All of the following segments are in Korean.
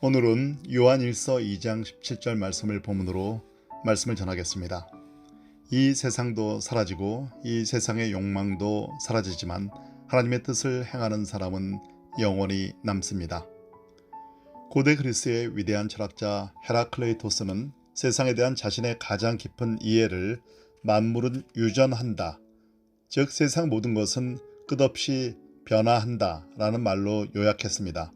오늘은 요한일서 2장 17절 말씀을 본문으로 말씀을 전하겠습니다. 이 세상도 사라지고 이 세상의 욕망도 사라지지만 하나님의 뜻을 행하는 사람은 영원히 남습니다. 고대 그리스의 위대한 철학자 헤라클레이토스는 세상에 대한 자신의 가장 깊은 이해를 만물은 유전한다, 즉 세상 모든 것은 끝없이 변화한다 라는 말로 요약했습니다.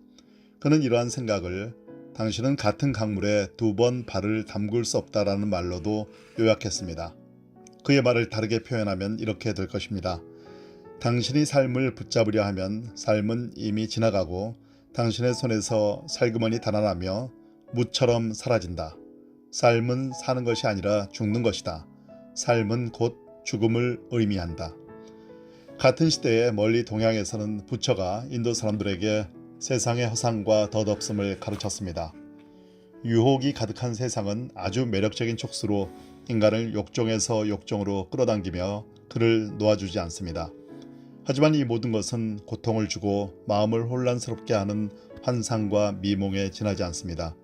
그는 이러한 생각을 당신은 같은 강물에 2번 발을 담글 수 없다라는 말로도 요약했습니다. 그의 말을 다르게 표현하면 이렇게 될 것입니다. 당신이 삶을 붙잡으려 하면 삶은 이미 지나가고 당신의 손에서 살그머니 달아나며 무처럼 사라진다. 삶은 사는 것이 아니라 죽는 것이다. 삶은 곧 죽음을 의미한다. 같은 시대에 멀리 동양에서는 부처가 인도 사람들에게 세상의 허상과 덧없음을 가르쳤습니다. 유혹이 가득한 세상은 아주 매력적인 촉수로 인간을 욕종에서 욕종으로 끌어당기며 그를 놓아주지 않습니다. 하지만 이 모든 것은 고통을 주고 마음을 혼란스럽게 하는 환상과 미몽에 지나지 않습니다.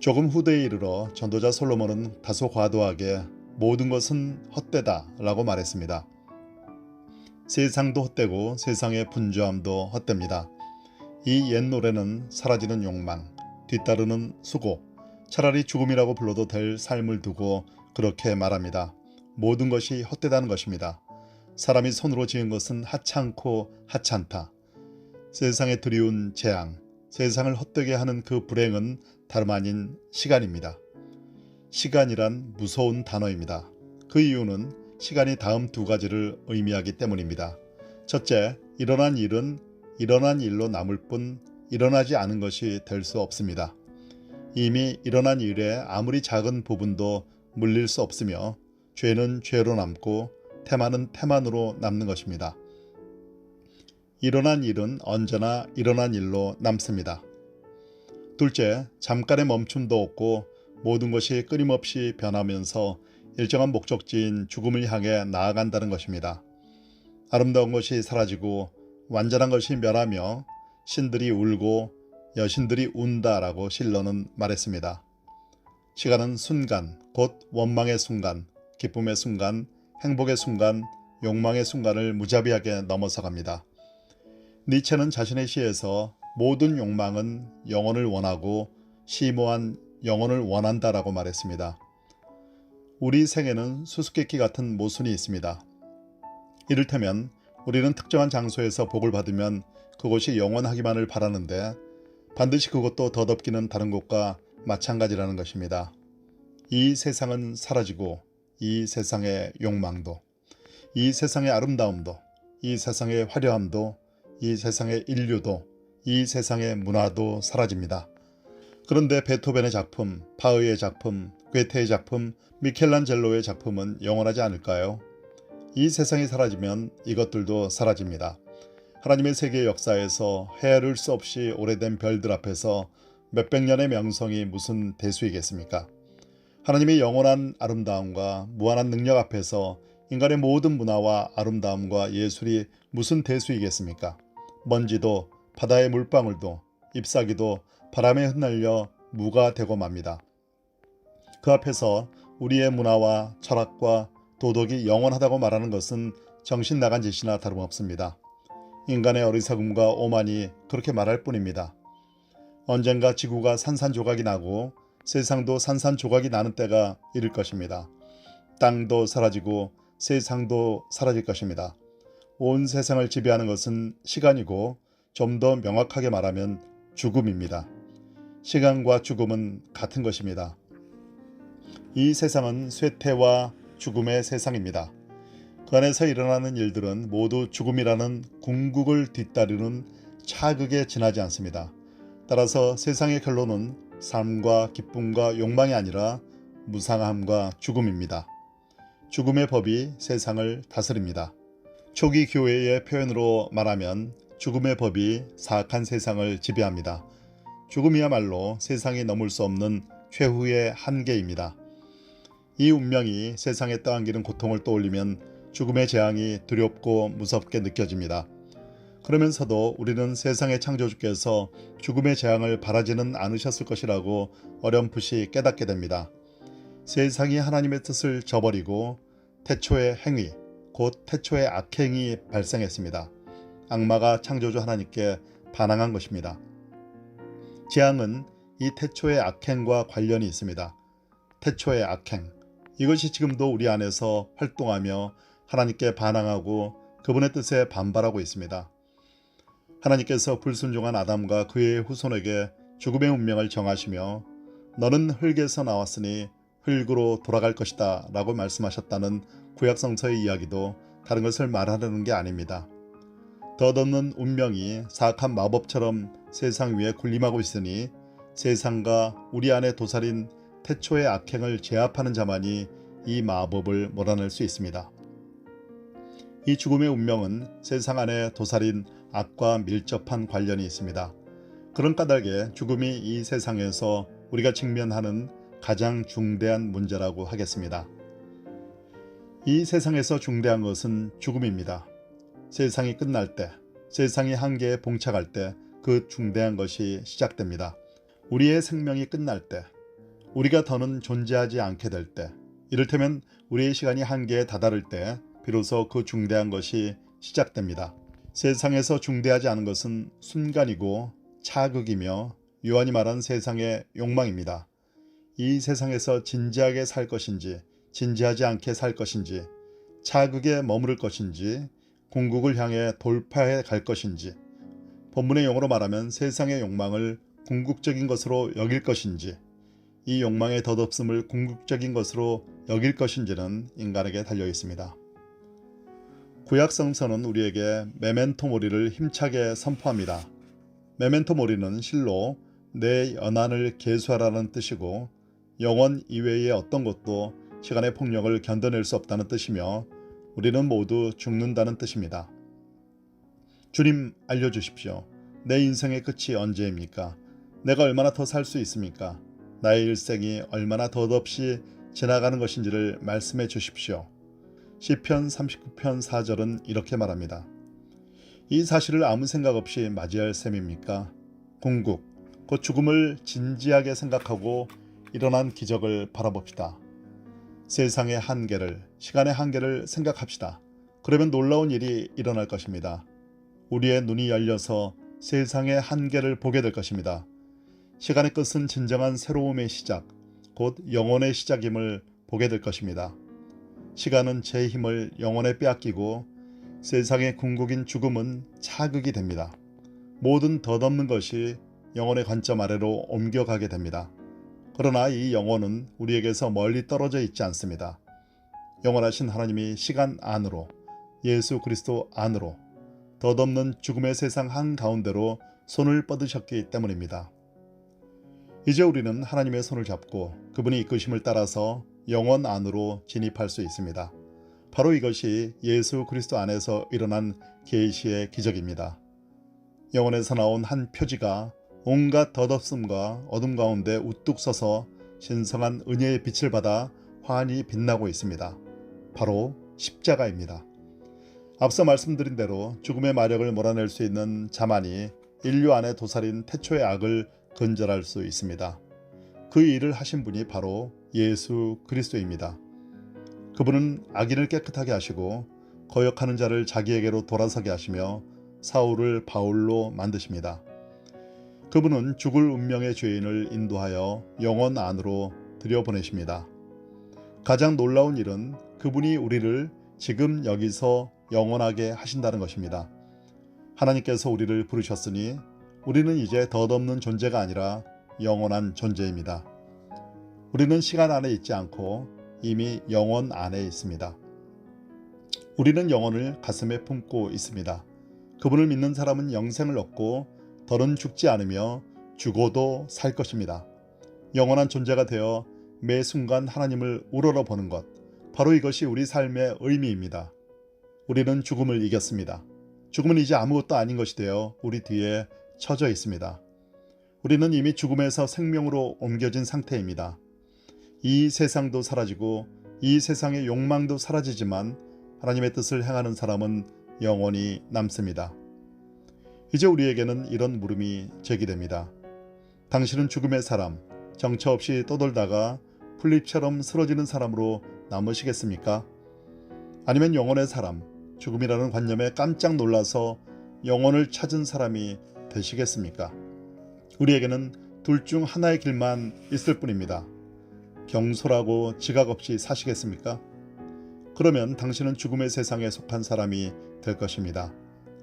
조금 후대에 이르러 전도자 솔로몬은 다소 과도하게 모든 것은 헛되다 라고 말했습니다. 세상도 헛되고 세상의 분주함도 헛됩니다. 이 옛 노래는 사라지는 욕망, 뒤따르는 수고, 차라리 죽음이라고 불러도 될 삶을 두고 그렇게 말합니다. 모든 것이 헛되다는 것입니다. 사람이 손으로 지은 것은 하찮고 하찮다. 세상에 드리운 재앙, 세상을 헛되게 하는 그 불행은 다름 아닌 시간입니다. 시간이란 무서운 단어입니다. 그 이유는 시간이 다음 2가지를 의미하기 때문입니다. 첫째, 일어난 일은 일어난 일로 남을 뿐 일어나지 않은 것이 될 수 없습니다. 이미 일어난 일의 아무리 작은 부분도 물릴 수 없으며 죄는 죄로 남고 태만은 태만으로 남는 것입니다. 일어난 일은 언제나 일어난 일로 남습니다. 둘째, 잠깐의 멈춤도 없고 모든 것이 끊임없이 변하면서 일정한 목적지인 죽음을 향해 나아간다는 것입니다. 아름다운 것이 사라지고 완전한 것이 멸하며 신들이 울고 여신들이 운다라고 실로는 말했습니다. 시간은 순간, 곧 원망의 순간, 기쁨의 순간, 행복의 순간, 욕망의 순간을 무자비하게 넘어서갑니다. 니체는 자신의 시에서 모든 욕망은 영혼을 원하고 심오한 영혼을 원한다라고 말했습니다. 우리 생에는 수수께끼 같은 모순이 있습니다. 이를테면 우리는 특정한 장소에서 복을 받으면 그곳이 영원하기만을 바라는데 반드시 그것도 덧없기는 다른 곳과 마찬가지라는 것입니다. 이 세상은 사라지고 이 세상의 욕망도, 이 세상의 아름다움도, 이 세상의 화려함도, 이 세상의 인류도, 이 세상의 문화도 사라집니다. 그런데 베토벤의 작품, 바흐의 작품, 괴테의 작품, 미켈란젤로의 작품은 영원하지 않을까요? 이 세상이 사라지면 이것들도 사라집니다. 하나님의 세계 역사에서 헤아릴 수 없이 오래된 별들 앞에서 몇백 년의 명성이 무슨 대수이겠습니까? 하나님의 영원한 아름다움과 무한한 능력 앞에서 인간의 모든 문화와 아름다움과 예술이 무슨 대수이겠습니까? 먼지도 바다의 물방울도 잎사귀도 바람에 흩날려 무가 되고 맙니다. 그 앞에서 우리의 문화와 철학과 도덕이 영원하다고 말하는 것은 정신 나간 짓이나 다름없습니다. 인간의 어리석음과 오만이 그렇게 말할 뿐입니다. 언젠가 지구가 산산조각이 나고 세상도 산산조각이 나는 때가 이를 것입니다. 땅도 사라지고 세상도 사라질 것입니다. 온 세상을 지배하는 것은 시간이고 좀 더 명확하게 말하면 죽음입니다. 시간과 죽음은 같은 것입니다. 이 세상은 쇠퇴와 죽음의 세상입니다. 그 안에서 일어나는 일들은 모두 죽음이라는 궁극을 뒤따르는 차극에 지나지 않습니다. 따라서 세상의 결론은 삶과 기쁨과 욕망이 아니라 무상함과 죽음입니다. 죽음의 법이 세상을 다스립니다. 초기 교회의 표현으로 말하면 죽음의 법이 사악한 세상을 지배합니다. 죽음이야말로 세상이 넘을 수 없는 최후의 한계입니다. 이 운명이 세상에 떠안기는 고통을 떠올리면 죽음의 재앙이 두렵고 무섭게 느껴집니다. 그러면서도 우리는 세상의 창조주께서 죽음의 재앙을 바라지는 않으셨을 것이라고 어렴풋이 깨닫게 됩니다. 세상이 하나님의 뜻을 저버리고 태초의 행위, 곧 태초의 악행이 발생했습니다. 악마가 창조주 하나님께 반항한 것입니다. 재앙은 이 태초의 악행과 관련이 있습니다. 태초의 악행, 이것이 지금도 우리 안에서 활동하며 하나님께 반항하고 그분의 뜻에 반발하고 있습니다. 하나님께서 불순종한 아담과 그의 후손에게 죽음의 운명을 정하시며 너는 흙에서 나왔으니 흙으로 돌아갈 것이다 라고 말씀하셨다는 구약성서의 이야기도 다른 것을 말하려는 게 아닙니다. 덧없는 운명이 사악한 마법처럼 세상 위에 군림하고 있으니 세상과 우리 안에 도살인 태초의 악행을 제압하는 자만이 이 마법을 몰아낼 수 있습니다. 이 죽음의 운명은 세상 안에 도살인 악과 밀접한 관련이 있습니다. 그런 까닭에 죽음이 이 세상에서 우리가 직면하는 가장 중대한 문제라고 하겠습니다. 이 세상에서 중대한 것은 죽음입니다. 세상이 끝날 때, 세상이 한계에 봉착할 때 그 중대한 것이 시작됩니다. 우리의 생명이 끝날 때, 우리가 더는 존재하지 않게 될 때, 이를테면 우리의 시간이 한계에 다다를 때 비로소 그 중대한 것이 시작됩니다. 세상에서 중대하지 않은 것은 순간이고 차극이며 요한이 말한 세상의 욕망입니다. 이 세상에서 진지하게 살 것인지 진지하지 않게 살 것인지 차극에 머무를 것인지 궁극을 향해 돌파해 갈 것인지 본문의 용어로 말하면 세상의 욕망을 궁극적인 것으로 여길 것인지 이 욕망의 덧없음을 궁극적인 것으로 여길 것인지는 인간에게 달려 있습니다. 구약성서는 우리에게 메멘토 모리를 힘차게 선포합니다. 메멘토 모리는 실로 내 연한을 계수하라는 뜻이고 영원 이외의 어떤 것도 시간의 폭력을 견뎌낼 수 없다는 뜻이며 우리는 모두 죽는다는 뜻입니다. 주님 알려주십시오. 내 인생의 끝이 언제입니까? 내가 얼마나 더 살 수 있습니까? 나의 일생이 얼마나 덧없이 지나가는 것인지를 말씀해 주십시오. 시편 39편 4절은 이렇게 말합니다. 이 사실을 아무 생각 없이 맞이할 셈입니까? 궁극, 곧 죽음을 진지하게 생각하고 일어난 기적을 바라봅시다. 세상의 한계를, 시간의 한계를 생각합시다. 그러면 놀라운 일이 일어날 것입니다. 우리의 눈이 열려서 세상의 한계를 보게 될 것입니다. 시간의 끝은 진정한 새로움의 시작, 곧 영혼의 시작임을 보게 될 것입니다. 시간은 제 힘을 영혼에 빼앗기고 세상의 궁극인 죽음은 차극이 됩니다. 모든 덧없는 것이 영혼의 관점 아래로 옮겨가게 됩니다. 그러나 이 영혼은 우리에게서 멀리 떨어져 있지 않습니다. 영원하신 하나님이 시간 안으로, 예수 그리스도 안으로 덧없는 죽음의 세상 한가운데로 손을 뻗으셨기 때문입니다. 이제 우리는 하나님의 손을 잡고 그분이 이끄심을 따라서 영원 안으로 진입할 수 있습니다. 바로 이것이 예수 그리스도 안에서 일어난 계시의 기적입니다. 영혼에서 나온 한 표지가 온갖 덧없음과 어둠 가운데 우뚝 서서 신성한 은혜의 빛을 받아 환히 빛나고 있습니다. 바로 십자가입니다. 앞서 말씀드린 대로 죽음의 마력을 몰아낼 수 있는 자만이 인류 안에 도살인 태초의 악을 근절할 수 있습니다. 그 일을 하신 분이 바로 예수 그리스도입니다. 그분은 악인을 깨끗하게 하시고 거역하는 자를 자기에게로 돌아서게 하시며 사울을 바울로 만드십니다. 그분은 죽을 운명의 죄인을 인도하여 영원 안으로 들여보내십니다. 가장 놀라운 일은 그분이 우리를 지금 여기서 영원하게 하신다는 것입니다. 하나님께서 우리를 부르셨으니 우리는 이제 덧없는 존재가 아니라 영원한 존재입니다. 우리는 시간 안에 있지 않고 이미 영원 안에 있습니다. 우리는 영혼을 가슴에 품고 있습니다. 그분을 믿는 사람은 영생을 얻고 더는 죽지 않으며 죽어도 살 것입니다. 영원한 존재가 되어 매 순간 하나님을 우러러보는 것, 바로 이것이 우리 삶의 의미입니다. 우리는 죽음을 이겼습니다. 죽음은 이제 아무것도 아닌 것이 되어 우리 뒤에 처져 있습니다. 우리는 이미 죽음에서 생명으로 옮겨진 상태입니다. 이 세상도 사라지고 이 세상의 욕망도 사라지지만 하나님의 뜻을 행하는 사람은 영원히 남습니다. 이제 우리에게는 이런 물음이 제기됩니다. 당신은 죽음의 사람, 정처 없이 떠돌다가 풀잎처럼 쓰러지는 사람으로 남으시겠습니까? 아니면 영혼의 사람, 죽음이라는 관념에 깜짝 놀라서 영혼을 찾은 사람이 되시겠습니까? 우리에게는 둘 중 하나의 길만 있을 뿐입니다. 경솔하고 지각 없이 사시겠습니까? 그러면 당신은 죽음의 세상에 속한 사람이 될 것입니다.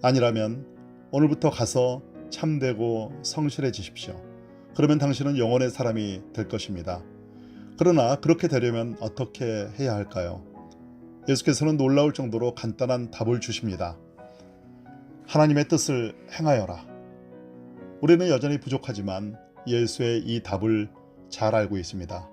아니라면 오늘부터 가서 참되고 성실해지십시오. 그러면 당신은 영혼의 사람이 될 것입니다. 그러나 그렇게 되려면 어떻게 해야 할까요? 예수께서는 놀라울 정도로 간단한 답을 주십니다. 하나님의 뜻을 행하여라. 우리는 여전히 부족하지만 예수의 이 답을 잘 알고 있습니다.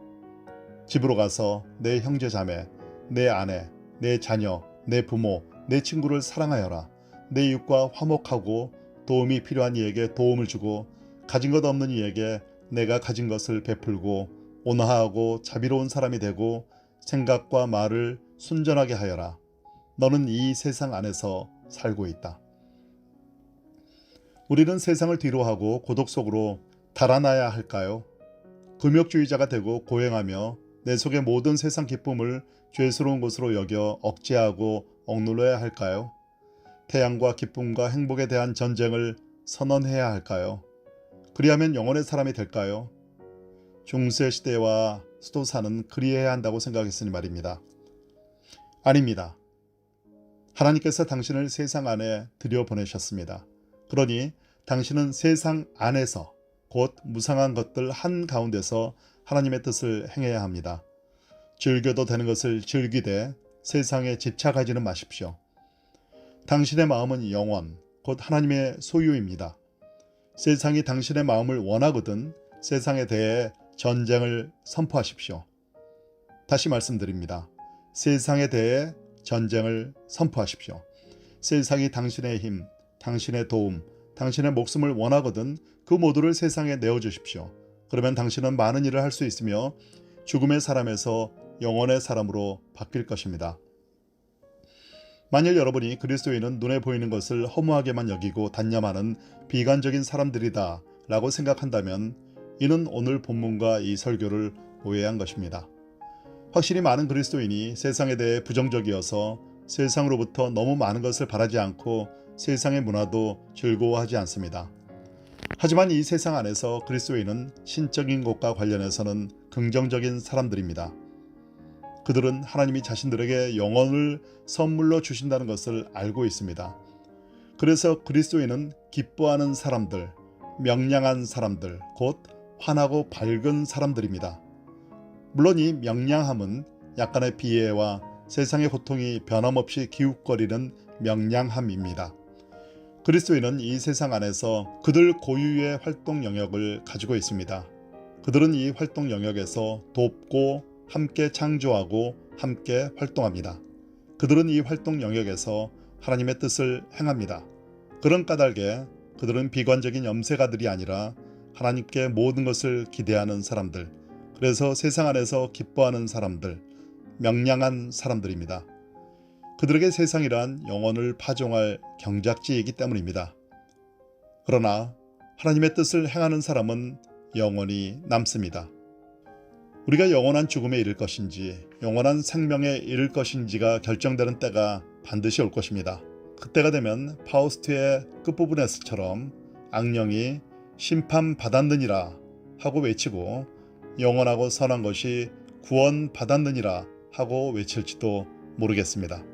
집으로 가서 내 형제 자매, 내 아내, 내 자녀, 내 부모, 내 친구를 사랑하여라. 내 이웃과 화목하고 도움이 필요한 이에게 도움을 주고 가진 것 없는 이에게 내가 가진 것을 베풀고 온화하고 자비로운 사람이 되고 생각과 말을 순전하게 하여라. 너는 이 세상 안에서 살고 있다. 우리는 세상을 뒤로하고 고독 속으로 달아나야 할까요? 금욕주의자가 되고 고행하며 내 속의 모든 세상 기쁨을 죄스러운 것으로 여겨 억제하고 억눌러야 할까요? 태양과 기쁨과 행복에 대한 전쟁을 선언해야 할까요? 그리하면 영혼의 사람이 될까요? 중세 시대와 수도사는 그리해야 한다고 생각했으니 말입니다. 아닙니다. 하나님께서 당신을 세상 안에 들여보내셨습니다. 그러니 당신은 세상 안에서 곧 무상한 것들 한가운데서 하나님의 뜻을 행해야 합니다. 즐겨도 되는 것을 즐기되 세상에 집착하지는 마십시오. 당신의 마음은 영원, 곧 하나님의 소유입니다. 세상이 당신의 마음을 원하거든 세상에 대해 전쟁을 선포하십시오. 다시 말씀드립니다. 세상에 대해 전쟁을 선포하십시오. 세상이 당신의 힘, 당신의 도움, 당신의 목숨을 원하거든 그 모두를 세상에 내어주십시오. 그러면 당신은 많은 일을 할 수 있으며 죽음의 사람에서 영혼의 사람으로 바뀔 것입니다. 만일 여러분이 그리스도인은 눈에 보이는 것을 허무하게만 여기고 단념하는 비관적인 사람들이다 라고 생각한다면 이는 오늘 본문과 이 설교를 오해한 것입니다. 확실히 많은 그리스도인이 세상에 대해 부정적이어서 세상으로부터 너무 많은 것을 바라지 않고 세상의 문화도 즐거워하지 않습니다. 하지만 이 세상 안에서 그리스도인은 신적인 것과 관련해서는 긍정적인 사람들입니다. 그들은 하나님이 자신들에게 영혼을 선물로 주신다는 것을 알고 있습니다. 그래서 그리스도인은 기뻐하는 사람들, 명량한 사람들, 곧 환하고 밝은 사람들입니다. 물론 이 명량함은 약간의 비애와 세상의 고통이 변함없이 기웃거리는 명량함입니다. 그리스도인은 이 세상 안에서 그들 고유의 활동 영역을 가지고 있습니다. 그들은 이 활동 영역에서 돕고 함께 창조하고 함께 활동합니다. 그들은 이 활동 영역에서 하나님의 뜻을 행합니다. 그런 까닭에 그들은 비관적인 염세가들이 아니라 하나님께 모든 것을 기대하는 사람들, 그래서 세상 안에서 기뻐하는 사람들, 명량한 사람들입니다. 그들에게 세상이란 영혼을 파종할 경작지이기 때문입니다. 그러나 하나님의 뜻을 행하는 사람은 영원히 남습니다. 우리가 영원한 죽음에 이를 것인지 영원한 생명에 이를 것인지가 결정되는 때가 반드시 올 것입니다. 그때가 되면 파우스트의 끝부분에서처럼 악령이 심판받았느니라 하고 외치고 영원하고 선한 것이 구원받았느니라 하고 외칠지도 모르겠습니다.